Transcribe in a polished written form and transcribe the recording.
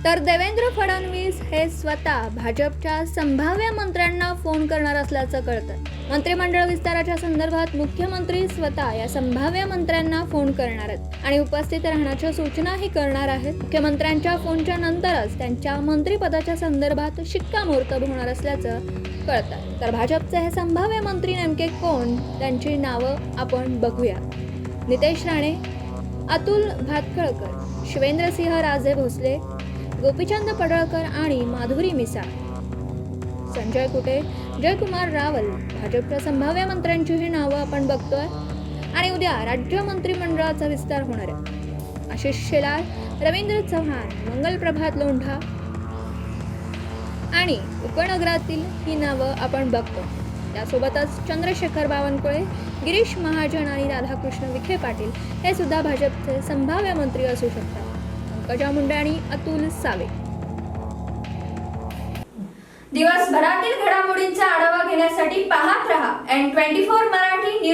तर देवेंद्र फडणवीस हे स्वतः भाजपच्या संभाव्य मंत्र्यांना फोन करणार असल्याचं कळतं। मंत्रिमंडळ विस्ताराच्या संदर्भात मुख्यमंत्री स्वतः या संभाव्य मंत्र्यांना फोन करणार आहेत आणि उपस्थित राहण्याच्या सूचनाही करणार आहेत। मुख्यमंत्र्यांच्या फोनच्या नंतरच त्यांच्या मंत्रिपदाच्या संदर्भात शिक्कामोर्तब होणार असल्याचं कळतं। तर भाजपचे हे संभाव्य मंत्री नेमके कोण, त्यांची नावं आपण बघूया। नितेश राणे, अतुल भातखळकर, शिवेंद्रसिंह राजे भोसले, गोपीचंद पडळकर आणि माधुरी मिसाळ, संजय कुटे, जयकुमार रावल, भाजपच्या संभाव्य मंत्र्यांचीही नावं आपण बघतोय। आणि उद्या राज्य मंत्रिमंडळाचा विस्तार होणार आहे। आशिष शेलार, रवींद्र चव्हाण, मंगलप्रभात लोंढा आणि उपनगरातील ही नावं आपण बघतो। त्यासोबतच चंद्रशेखर बावनकुळे, गिरीश महाजन आणि राधाकृष्ण विखे पाटील हे सुद्धा भाजपचे संभाव्य मंत्री असू शकतात। पंकजा मुंडे आणि अतुल सावे। दिवसभरातील घडामोडींचा आढावा घेण्यासाठी पाहत रहा N24 मराठी न्यूज।